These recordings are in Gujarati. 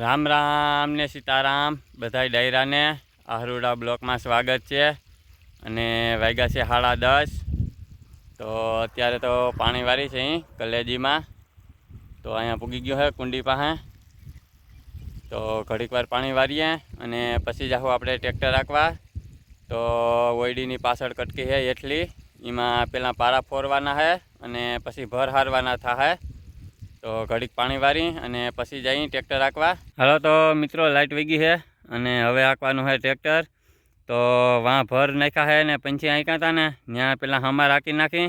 રામ રામ ને સીતારામ બધાય ડાયરાને આહરુડા બ્લોકમાં સ્વાગત છે। અને વાગ્યા છે 10:30। તો અત્યારે તો પાણી વારી છે અહીં કલેજીમાં। તો અહીંયા પૂગી ગયો છે કુંડી પાસે। તો ઘડીક વાર પાણી વારીએ અને પછી જાઉં આપણે ટ્રેક્ટર રાખવા। તો ઓયડીની પાછળ કટકી છે એટલી એમાં પહેલાં પારા ફોરવાના છે અને પછી ભર હારવાના થાય। તો ઘડીક પાણી વારી અને પછી જઈ ટ્રેક્ટર રાખવા। હાલો તો મિત્રો લાઇટ વગી છે અને હવે હાંકવાનું છે ટ્રેક્ટર। તો વાં ભર નાખ્યા છે ને પંછી હાંક્યા હતા ને ત્યાં પહેલાં હમાર હાંકી નાખી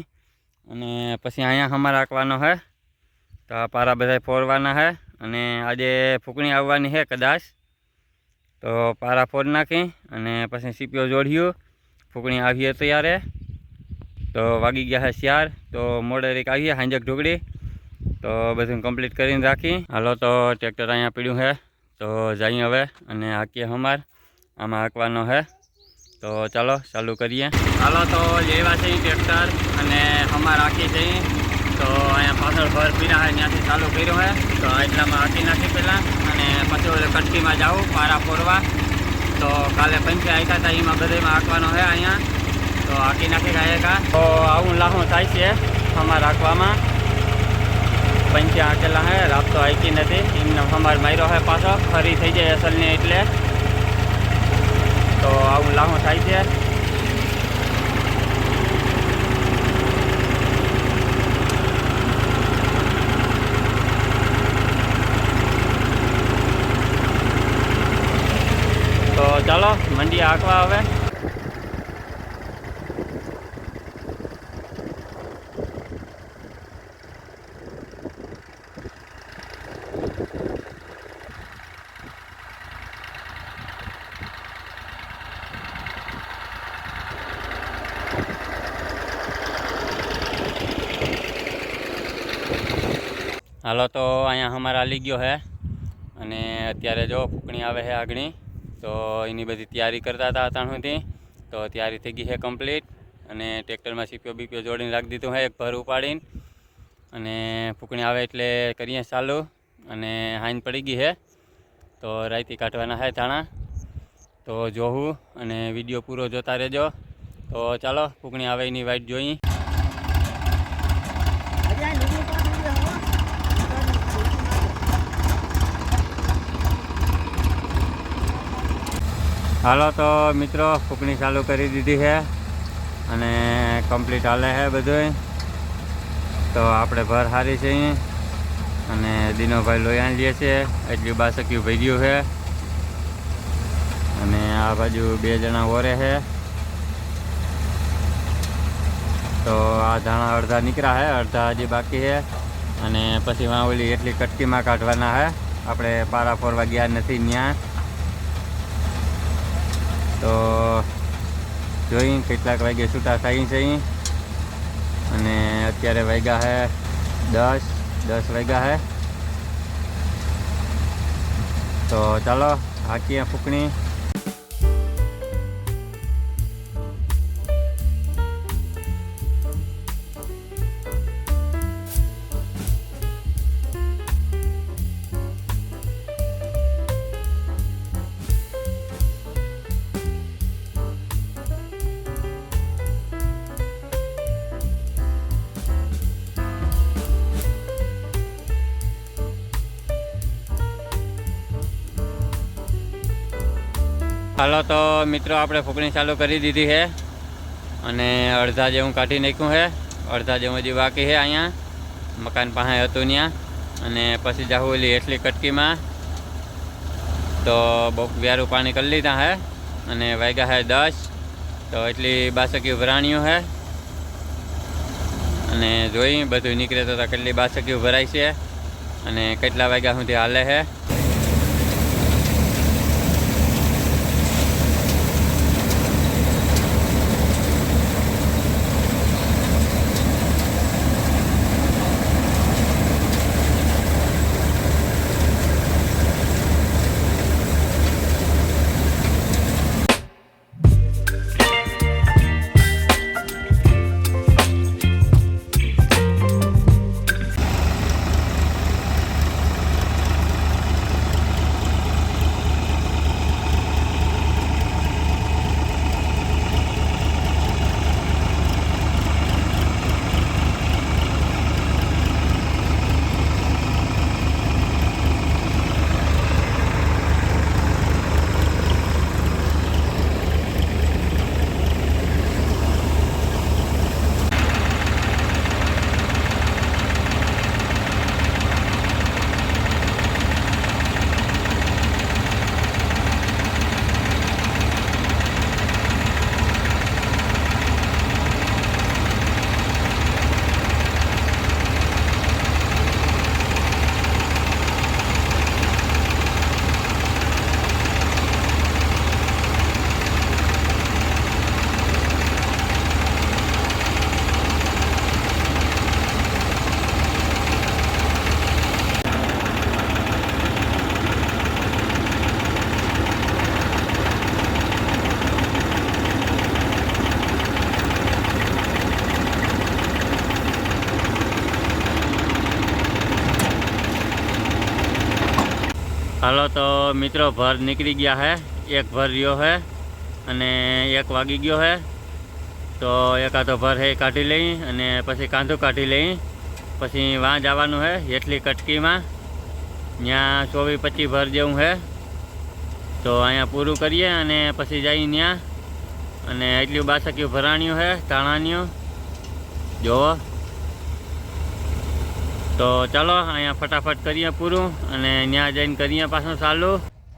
અને પછી અહીંયા હમાર હાંકવાનો છે। તો આ પારા બધા ફોરવાના છે અને આજે ફૂંકણી આવવાની છે કદાચ। તો પારા ફોર નાખી અને પછી સીપીઓ જોડ્યું ફૂંકણી આવીએ ત્યારે। તો વાગી ગયા છે 4। તો મોડેરીક આવીએ હાંજક ઢોકળી। તો બધું કમ્પ્લીટ કરીને રાખી। હાલો તો ટ્રેક્ટર અહીંયા પીડ્યું છે। તો જઈએ હવે અને હાંકીએ હમાર આમાં હાંકવાનો છે। તો ચાલો ચાલુ કરીએ। હાલો તો લેવા છે ટ્રેક્ટર અને હમાર હાંકી જઈએ। તો અહીંયા પાછળ ભર પીડા છે ત્યાંથી ચાલુ કર્યું છે। તો એટલામાં હાંકી નાખી પહેલાં અને પછી ઓલે કટકીમાં જાઉં પારા ફોરવા। તો કાલે પંચે હાંક્યા હતા એમાં બધામાં હાંકવાનો છે અહીંયા। તો હાંકી નાખી ગાયકા। તો આવું લાહું થાય છે હમાર હાંકવામાં। પંચે હાંકેલા હે રાત તો હાંકી નથી એમને હમાર માર્યો છે પાછો ફરી થઈ જાય અસલને એટલે। તો આવું લાહું થાય છે। તો ચાલો મંડી હાંકવા હવે। હાલો તો અહીંયા અમારા હાલી ગયો છે અને અત્યારે જો ફૂંકણી આવે છે આગળ। તો એની બધી તૈયારી કરતા હતા અત્યાર સુધી। તો તૈયારી થઈ ગઈ છે કમ્પ્લીટ અને ટ્રેક્ટરમાં સીપીઓ બીપીઓ જોડીને રાખી દીધું છે એક ભર ઉપાડીને। અને ફૂંકણી આવે એટલે કરીએ ચાલુ અને હાઈન પડી ગઈ છે। તો રાઈતી કાઢવાના છે ધાણા। તો જોવું અને વિડીયો પૂરો જોતા રહેજો। તો ચાલો ફૂંકણી આવે એની વાઈટ જોઈએ। હાલો તો મિત્રો ફૂંકણી ચાલુ કરી દીધી છે અને કમ્પ્લીટ હાલે છે બધું। તો આપણે ભર હારી છે અને દિનોભાઈ લોહીને લે છે એટલું બાસક્યું ભર્યું છે અને આ બાજુ 2 જણા ઓરે છે। તો આ ધાણા અડધા નીકળ્યા છે અડધા હજી બાકી છે અને પછી વાં ઓલી એટલી કટકીમાં કાઢવાના છે। આપણે પારા ફોરવા ગયા નથી ત્યાં। તો જોઈ કેટલાક વાગે છૂટા થાય છે અને અત્યારે વાગ્યા છે 10 વાગ્યા છે। તો ચાલો હાંકીએ ફૂંકણી। હાલો તો મિત્રો આપણે ફૂંકણી ચાલુ કરી દીધી છે અને અડધા જેવું કાઢી નાખ્યું છે અડધા જેવું હજી બાકી છે અહીંયા મકાન પાસે હતું ત્યાં। અને પછી જાઉં ઓલી એટલી કટકીમાં। તો બહુ વ્યારું પાણી કરી લીધા છે અને વાગ્યા છે 10। તો એટલી બાસકીઓ ભરાણીઓ છે અને જોઈ બધું નીકળે તો કેટલી બાસકીઓ ભરાય છે અને કેટલા વાગ્યા સુધી હાલે છે। હાલો તો મિત્રો ભર નીકળી ગયા હે, એક ભર રહ્યો હે અને 1 વાગી ગયો હે. તો એકાદો ભર હે કાઢી લઈ અને પછી કાંધું કાઢી લઈ, પછી વાં જવાનું હે એટલી કટકીમાં. ત્યાં 24-25 ભર જેવું હે. તો અહીંયા પૂરું કરીએ અને પછી જઈએ ત્યાં. અને એટલું બાસક્યું ભરાણ્યું હે ધાણાનું જોવો. તો ચાલો અહીંયા ફટાફટ કરીએ પૂરું અને ત્યાં જઈને કરીએ પાછું ચાલુ.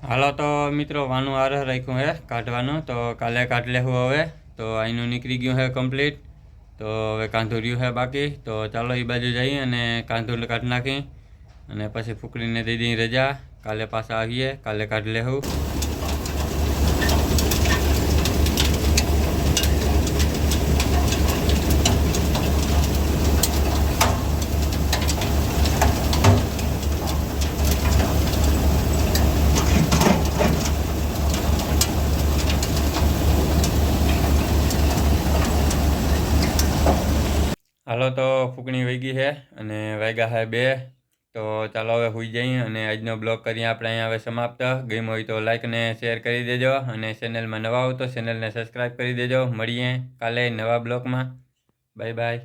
હાલો તો મિત્રો વાનું આરહ રાખ્યું હે કાઢવાનું, તો કાલે કાઢી લેવું હવે. તો અહીંનું નીકળી ગયું હે કમ્પ્લીટ. તો હવે કાંધું રહ્યું હે બાકી. તો ચાલો એ બાજુ જઈએ અને કાંધું કાઢી નાખી અને પછી ફૂકડીને દઈ દઈ રજા. કાલે પાછા આવીએ, કાલે કાઢી લેવું. હાલો તો ફૂકણી વહી છે અને વાગ્યા છે 2. તો ચાલો હવે સુઈ જઈએ અને આજનો બ્લોગ કરીએ આપણે અહીંયા હવે સમાપ્ત. ગમ્યો હોય તો લાઈક અને શેર કરી દેજો અને ચેનલમાં નવા હો તો ચેનલને સબસ્ક્રાઈબ કરી દેજો. મળીએ કાલે નવા બ્લોગમાં. Bye bye.